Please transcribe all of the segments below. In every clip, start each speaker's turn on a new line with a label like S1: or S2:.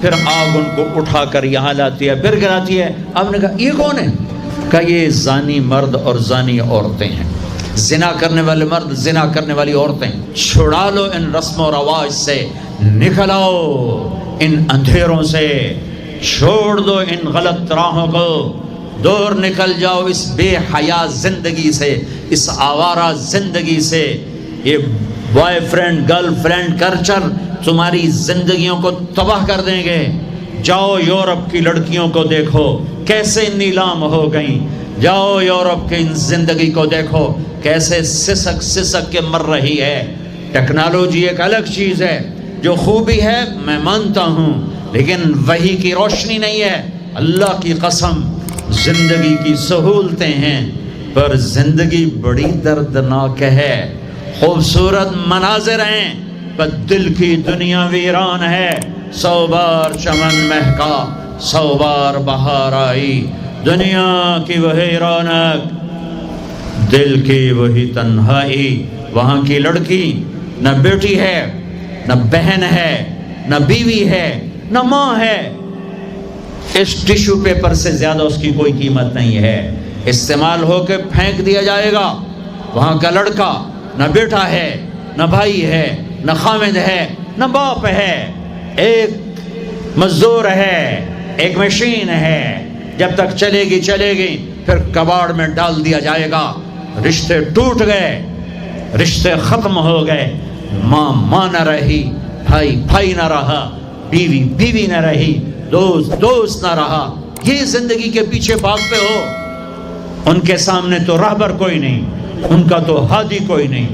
S1: پھر آگ ان کو اٹھا کر یہاں لاتی ہے، پھر گراتی ہے۔ آپ نے کہا یہ کون ہے؟ کہا یہ زانی مرد اور زانی عورتیں ہیں، زنا کرنے والے مرد، زنا کرنے والی عورتیں۔ چھڑا لو ان رسم و رواج سے، نکل آؤ ان اندھیروں سے، چھوڑ دو ان غلط راہوں کو، دور نکل جاؤ اس بے حیا زندگی سے، اس آوارہ زندگی سے۔ یہ boy friend girl friend culture تمہاری زندگیوں کو تباہ کر دیں گے۔ جاؤ یورپ کی لڑکیوں کو دیکھو کیسے نیلام ہو گئیں، جاؤ یورپ کی زندگی کو دیکھو کیسے سسک سسک کے مر رہی ہے۔ ٹیکنالوجی ایک الگ چیز ہے، جو خوبی ہے میں مانتا ہوں، لیکن وحی کی روشنی نہیں ہے۔ اللہ کی قسم زندگی کی سہولتیں ہیں، پر زندگی بڑی دردناک ہے۔ خوبصورت مناظر ہیں پر دل کی دنیا ویران ہے۔ 100 بار چمن مہکا، 100 بار بہار آئی، دنیا کی وہی رونق، دل کی وہی تنہائی۔ وہاں کی لڑکی نہ بیٹی ہے، نہ بہن ہے، نہ بیوی ہے، نہ ماں ہے۔ اس ٹیشو پیپر سے زیادہ اس کی کوئی قیمت نہیں ہے، استعمال ہو کے پھینک دیا جائے گا۔ وہاں کا لڑکا نہ بیٹا ہے، نہ بھائی ہے، نہ خامد ہے، نہ باپ ہے، ایک مزدور ہے، ایک مشین ہے۔ جب تک چلے گی پھر کباڑ میں ڈال دیا جائے گا۔ رشتے ٹوٹ گئے، رشتے ختم ہو گئے، ماں نہ رہی، بھائی نہ رہا، بیوی نہ رہی، دوست نہ رہا۔ یہ زندگی کے پیچھے بھاگتے ہو۔ ان کے سامنے تو راہبر کوئی نہیں، ان کا تو ہادی کوئی نہیں،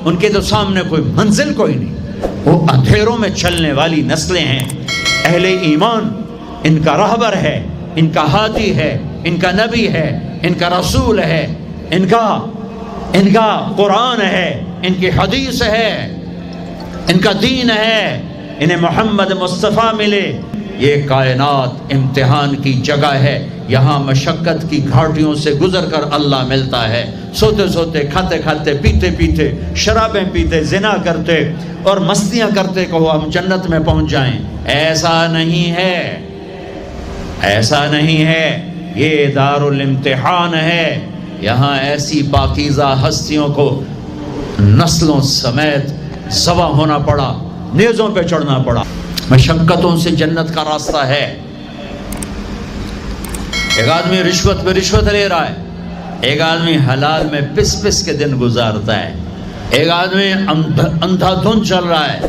S1: ان کے تو سامنے کوئی منزل کوئی نہیں۔ وہ اندھیروں میں چلنے والی نسلیں ہیں۔ اہل ایمان ان کا راہبر ہے، ان کا ہادی ہے، ان کا نبی ہے، ان کا رسول ہے، ان کا قرآن ہے، ان کی حدیث ہے، ان کا دین ہے، انہیں محمد مصطفیٰ ملے۔ یہ کائنات امتحان کی جگہ ہے، یہاں مشقت کی گھاٹیوں سے گزر کر اللہ ملتا ہے۔ سوتے کھاتے پیتے شرابیں پیتے، زنا کرتے اور مستیاں کرتے کہو ہم جنت میں پہنچ جائیں، ایسا نہیں ہے۔ یہ دار الامتحان ہے، یہاں ایسی پاکیزہ ہستیوں کو نسلوں سمیت ذبح ہونا پڑا، نیزوں پہ چڑھنا پڑا۔ مشقتوں سے جنت کا راستہ ہے۔ ایک آدمی رشوت پہ رشوت لے رہا ہے، ایک آدمی حلال میں پس کے دن گزارتا ہے، ایک آدمی اندھا دھن چل رہا ہے،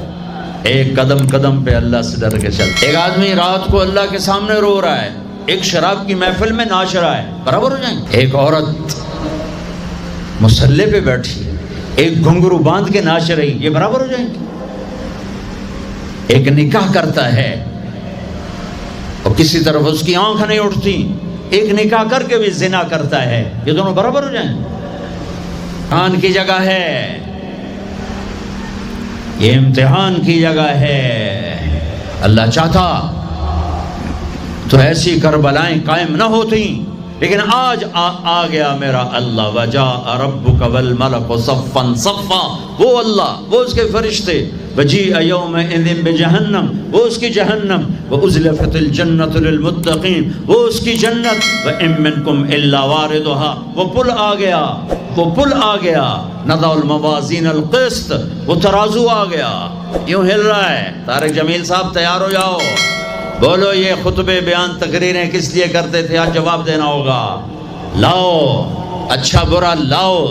S1: ایک قدم پہ اللہ سے ڈر کے چلتا ہے، ایک آدمی رات کو اللہ کے سامنے رو رہا ہے، ایک شراب کی محفل میں ناچ رہا ہے، برابر ہو جائیں گے؟ ایک عورت مصلی پہ بیٹھی، ایک گھنگرو باندھ کے ناچ رہی، یہ برابر ہو جائیں گے؟ ایک نکاح کرتا ہے اور کسی طرف اس کی آنکھ نہیں اٹھتی، ایک نکاح کر کے بھی زنا کرتا ہے، یہ دونوں برابر ہو جائیں؟ امتحان کی جگہ ہے، یہ امتحان کی جگہ ہے۔ اللہ چاہتا تو ایسی کربلائیں قائم نہ ہوتی، لیکن آج آ گیا میرا اللہ۔ وجاء ربک والملک صفا صفا، وہ اللہ، وہ اس کے فرشتے، وجیء یومئذ بجہنم، وہ اس کی جہنم، وازلفت الجنۃ للمتقین، وہ اس کی جنت، وان منکم الا واردها، وہ پل آ گیا، نضع الموازین القسط، وہ ترازو آ گیا، یوں ہل رہا ہے۔ طارق جمیل صاحب تیار ہو جاؤ، بولو یہ خطبے بیان تقریریں کس لیے کرتے تھے؟ آج جواب دینا ہوگا۔ لاؤ اچھا برا لاؤ،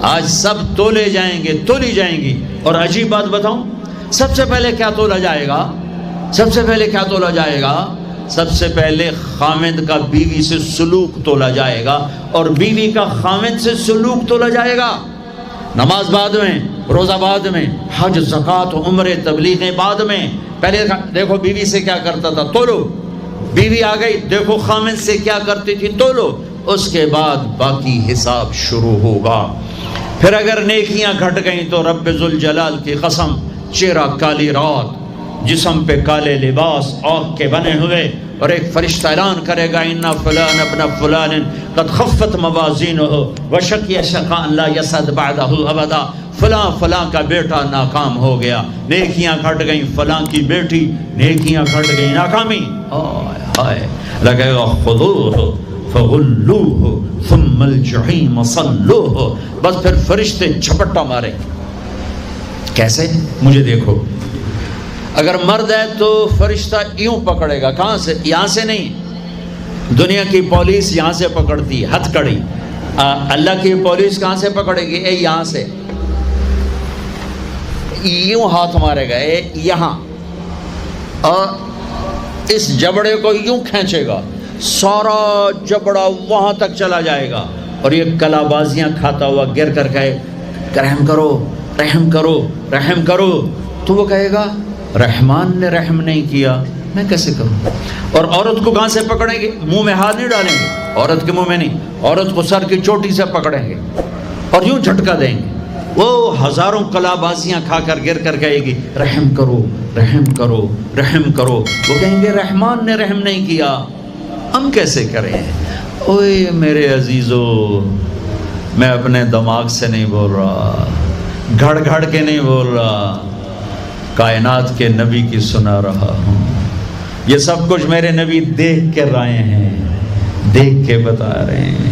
S1: آج سب تولی جائیں گی۔ اور عجیب بات بتاؤں، سب سے پہلے کیا تولا جائے گا؟ سب سے پہلے خامد کا بیوی سے سلوک تولا جائے گا، اور بیوی کا خامد سے سلوک تولا جائے گا۔ نماز بعد میں، روزہ بعد میں، حج زکوٰۃ عمرے تبلیغیں بعد میں۔ پہلے دیکھو بیوی سے کیا کرتا تھا، تولو، بیوی آ گئی، دیکھو خامد سے کیا کرتی تھی، تولو، اس کے بعد باقی حساب شروع ہوگا۔ پھر اگر نیکیاں گھٹ گئیں تو رب ذوالجلال کی قسم، چہرہ کالی رات، جسم پہ کالے لباس آگ کے بنے ہوئے، اور ایک فرشتہ اعلان کرے گا اِنَّ فلان ابن فلان قد خفت موازینہ وشقی شقاء لا یسعد بعدہ ابدا، فلاں فلاں کا بیٹا ناکام ہو گیا، نیکیاں گھٹ گئیں، فلاں کی بیٹی نیکیاں گھٹ گئیں، ناکامی۔ ہائے لگے گا خذوہ فغلوہ ثم الجحیم صلوہ، بس پھر فرشتے جھپٹا مارے۔ کیسے؟ مجھے دیکھو، اگر مرد ہے تو فرشتہ یوں پکڑے گا، کہاں سے؟ یہاں سے نہیں، دنیا کی پولیس یہاں سے پکڑتی ہے ہتھ کڑی، اللہ کی پولیس کہاں سے پکڑے گی؟ اے یہاں سے، یوں ہاتھ مارے گا، اے یہاں، اور اس جبڑے کو یوں کھینچے گا، سارا جبڑا وہاں تک چلا جائے گا، اور یہ کلا بازیاں کھاتا ہوا گر کر کہے رحم کرو رحم کرو رحم کرو، تو وہ کہے گا رحمان نے رحم نہیں کیا، میں کیسے کروں؟ اور عورت کو کہاں سے پکڑیں گے؟ منہ میں ہاتھ نہیں ڈالیں گے، عورت کے منہ میں نہیں، عورت کو سر کی چوٹی سے پکڑیں گے اور یوں جھٹکا دیں گے، وہ ہزاروں کلا بازیاں کھا کر گر کر کہے گی رحم کرو رحم کرو رحم کرو، وہ کہیں گے رحمان نے رحم نہیں کیا، ہم کیسے کریں؟ اوے میرے عزیزو، میں اپنے دماغ سے نہیں بول رہا، گھڑ گھڑ کے نہیں بول رہا، کائنات کے نبی کی سنا رہا ہوں۔ یہ سب کچھ میرے نبی دیکھ کے رائے ہیں، دیکھ کے بتا رہے ہیں۔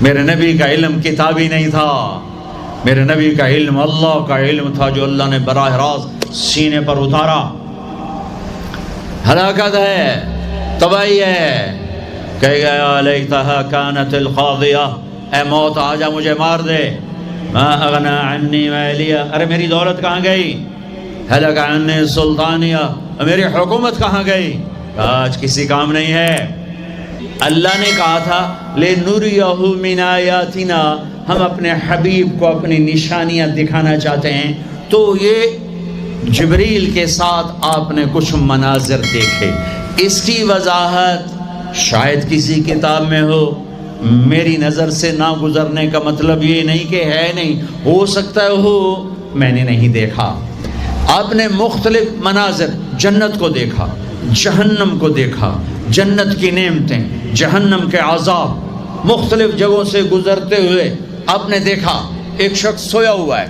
S1: میرے نبی کا علم کتابی نہیں تھا، میرے نبی کا علم اللہ کا علم تھا، جو اللہ نے براہ راست سینے پر اتارا۔ ہلاکت ہے، تباہی ہے، کہے گا یا لیتہا کانت القاضیہ، اے موت آجا مجھے مار دے، ما اغنا عنی مالیہ، ارے میری دولت کہاں گئی؟ ہلک عنی سلطانیہ، میری حکومت کہاں گئی؟ آج کسی کام نہیں ہے۔ اللہ نے کہا تھا لِنُرِيَهُ مِنْ آیَاتِنَا، ہم اپنے حبیب کو اپنی نشانیاں دکھانا چاہتے ہیں، تو یہ جبریل کے ساتھ آپ نے کچھ مناظر دیکھے، اس کی وضاحت شاید کسی کتاب میں ہو، میری نظر سے نہ گزرنے کا مطلب یہ نہیں کہ ہے نہیں، ہو سکتا ہے ہو، میں نے نہیں دیکھا۔ آپ نے مختلف مناظر، جنت کو دیکھا، جہنم کو دیکھا، جنت کی نعمتیں، جہنم کے عذاب، مختلف جگہوں سے گزرتے ہوئے آپ نے دیکھا۔ ایک شخص سویا ہوا ہے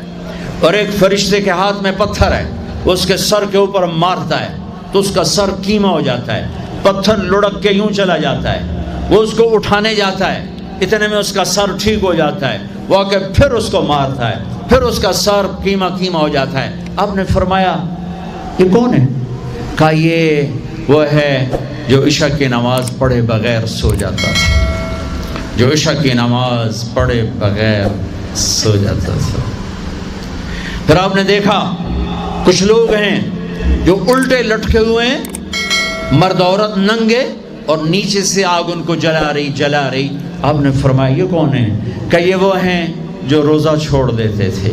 S1: اور ایک فرشتے کے ہاتھ میں پتھر ہے، وہ اس کے سر کے اوپر مارتا ہے تو اس کا سر کیما ہو جاتا ہے، پتھر لڑک کے یوں چلا جاتا ہے، وہ اس کو اٹھانے جاتا ہے، اتنے میں اس کا سر ٹھیک ہو جاتا ہے، وہ آ کے پھر اس کو مارتا ہے، پھر اس کا سر کیما کیما ہو جاتا ہے۔ آپ نے فرمایا یہ کون ہے؟ کہا یہ وہ ہے جو عشاء کی نماز پڑھے بغیر سو جاتا تھا، جو عشاء کی نماز پڑھے بغیر سو جاتا تھا۔ پھر آپ نے دیکھا کچھ لوگ ہیں جو الٹے لٹکے ہوئے ہیں، مرد عورت ننگے، اور نیچے سے آگ ان کو جلا رہی۔ آپ نے فرمایا یہ کون ہے؟ کہ یہ وہ ہیں جو روزہ چھوڑ دیتے تھے،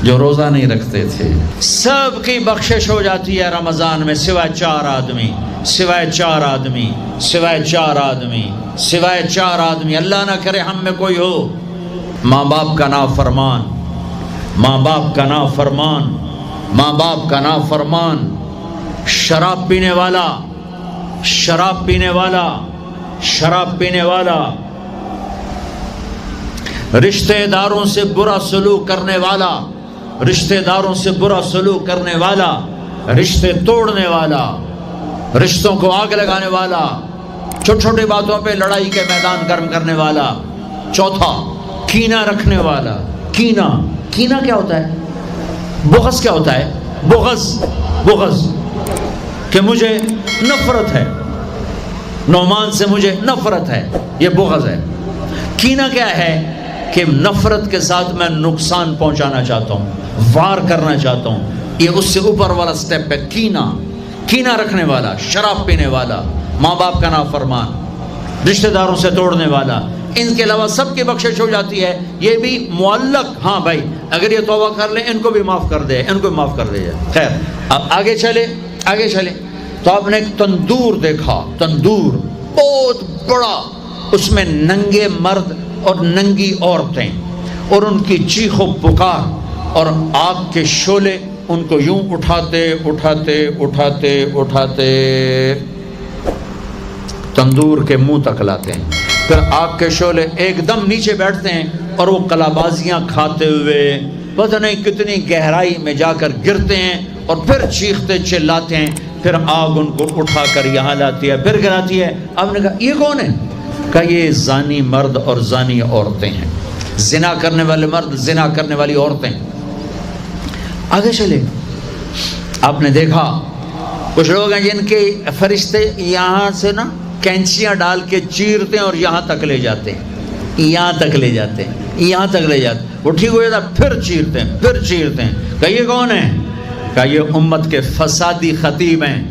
S1: جو روزہ نہیں رکھتے تھے۔ سب کی بخشش ہو جاتی ہے رمضان میں، سوائے چار آدمی، سوائے چار آدمی، سوائے چار آدمی، سوائے چار آدمی۔ اللہ نہ کرے ہم میں کوئی ہو، ماں باپ کا نافرمان، ماں باپ کا نافرمان، ماں باپ کا نافرمان، شراب پینے والا، شراب پینے والا، شراب پینے والا، رشتہ داروں سے برا سلوک کرنے والا، رشتہ داروں سے برا سلوک کرنے والا، رشتے توڑنے والا، رشتوں کو آگ لگانے والا، چھوٹی چھوٹی باتوں پہ لڑائی کے میدان گرم کرنے والا۔ چوتھا، کینہ رکھنے والا۔ کینہ، کینہ کیا ہوتا ہے؟ بغض کیا ہوتا ہے؟ بغض کہ مجھے نفرت ہے، نعمان سے مجھے نفرت ہے، یہ بغض ہے۔ کینہ کیا ہے؟ کہ نفرت کے ساتھ میں نقصان پہنچانا چاہتا ہوں، وار کرنا چاہتا ہوں، یہ اس سے اوپر والا سٹیپ ہے۔ کینہ رکھنے والا، شراب پینے والا، ماں باپ کا نافرمان، رشتہ داروں سے توڑنے والا۔ ان کے علاوہ سب کی بخشش ہو جاتی ہے، یہ بھی معلق، ہاں بھائی اگر یہ توبہ کر لیں ان کو بھی معاف کر دے، ان کو بھی معاف کر دے جائے۔ خیر اب آگے چلے تو آپ نے ایک تندور دیکھا، تندور بہت بڑا، اس میں ننگے مرد اور ننگی عورتیں، اور ان کی چیخ و پکار اور آگ کے شعلے ان کو یوں اٹھاتے اٹھاتے اٹھاتے اٹھاتے تندور کے منہ تک لاتے ہیں، پھر آگ کے شعلے ایک دم نیچے بیٹھتے ہیں اور وہ کلابازیاں کھاتے ہوئے پتہ نہیں کتنی گہرائی میں جا کر گرتے ہیں اور پھر چیختے چلاتے ہیں، پھر آگ ان کو اٹھا کر یہاں لاتی ہے، پھر گراتی ہے۔ آپ نے کہا یہ کون ہے؟ کہا یہ زانی مرد اور زانی عورتیں ہیں، زنا کرنے والے مرد، زنا کرنے والی عورتیں۔ آگے چلے، آپ نے دیکھا کچھ لوگ ہیں جن کے فرشتے یہاں سے نا کینچیاں ڈال کے چیرتے ہیں اور یہاں تک لے جاتے ہیں، یہاں تک لے جاتے ہیں، یہاں تک لے جاتے ہیں، وہ ٹھیک ہو جاتا پھر چیرتے ہیں، پھر چیرتے ہیں۔ کہ یہ کون ہے؟ کہ یہ امت کے فسادی خطیب ہیں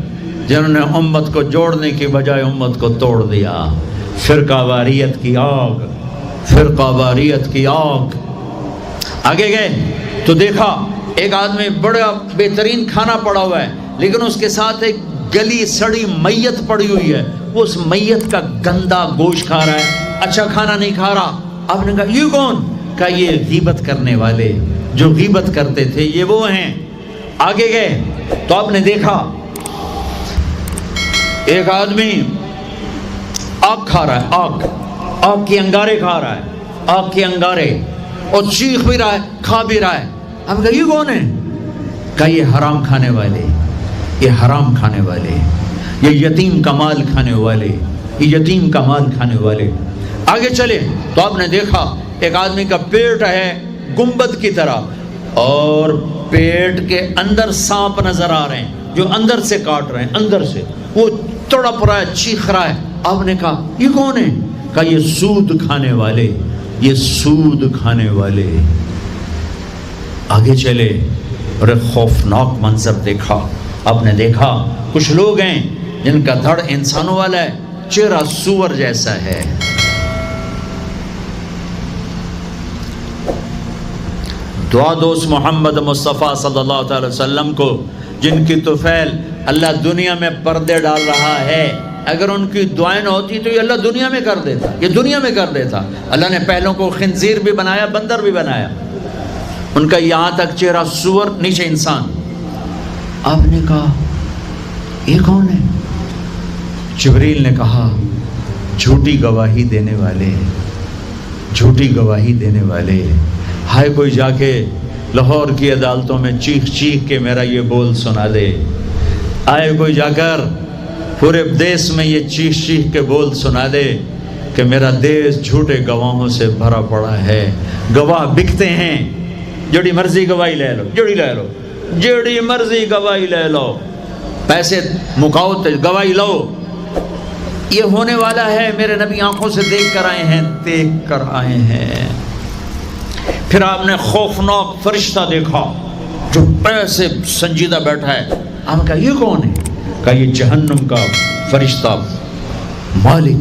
S1: جنہوں نے امت کو جوڑنے کی بجائے امت کو توڑ دیا۔ فرقہ واریت کی آگ، فرقہ واریت کی آگ۔ آگے گئے تو دیکھا ایک آدمی بڑا بہترین کھانا پڑا ہوا ہے، لیکن اس کے ساتھ ایک گلی سڑی میت پڑی ہوئی ہے، وہ اس میت کا گندا گوشت کھا رہا ہے، اچھا کھانا نہیں کھا رہا۔ آپ نے کہا یہ کون؟ کہا یہ غیبت کرنے والے، جو غیبت کرتے تھے یہ وہ ہیں۔ آگے گئے تو آپ نے دیکھا ایک آدمی آگ کھا رہا ہے، آگ کے انگارے کھا رہا ہے، آگ کے انگارے، اور چیخ بھی رہا ہے، کھا بھی رہا ہے۔ ہم کہا یہ کون ہے؟ کہا یہ حرام کھانے والے، یہ حرام کھانے والے، یہ یتیم کا مال کھانے والے، یہ یتیم کا مال کھانے والے۔ آگے چلے تو آپ نے دیکھا ایک آدمی کا پیٹ ہے گنبد کی طرح اور پیٹ کے اندر سانپ نظر آ رہے ہیں جو اندر سے کاٹ رہے ہیں، اندر سے وہ تڑپ رہا ہے، چیخ رہا ہے۔ آپ نے کہا یہ کون ہے؟ کہا یہ سود کھانے والے، یہ سود کھانے والے۔ آگے چلے اور ایک خوفناک منظر دیکھا۔ آپ نے دیکھا کچھ لوگ ہیں جن کا دھڑ انسانوں والا ہے، چہرہ سور جیسا ہے۔ دعا دوست محمد مصطفیٰ صلی اللہ تعالی وسلم کو، جن کی طفیل اللہ دنیا میں پردے ڈال رہا ہے، اگر ان کی دعائیں نہ ہوتی تو یہ اللہ دنیا میں کر دیتا، یہ دنیا میں کر دیتا۔ اللہ نے پہلوں کو خنزیر بھی بنایا، بندر بھی بنایا، ان کا یہاں تک چہرہ سور، نیچے انسان۔ آپ نے کہا یہ کون ہے؟ جبریل نے کہا جھوٹی گواہی دینے والے، جھوٹی گواہی دینے والے۔ ہائے کوئی جا کے لاہور کی عدالتوں میں چیخ چیخ کے میرا یہ بول سنا دے، آئے کوئی جا کر پورے دیس میں یہ چیخ چیخ کے بول سنا دے کہ میرا دیس جھوٹے گواہوں سے بھرا پڑا ہے، گواہ بکتے ہیں، جڑی مرضی گواہی لے لو، جڑی مرضی گواہی لے لو، پیسے مکاؤ تو گواہی لو۔ یہ ہونے والا ہے، میرے نبی آنکھوں سے دیکھ کر آئے ہیں، دیکھ کر آئے ہیں۔ پھر آپ نے خوفناک فرشتہ دیکھا جو ایسے سنجیدہ بیٹھا ہے۔ ہم کہا یہ کون ہے؟ کہا یہ جہنم کا فرشتہ مالک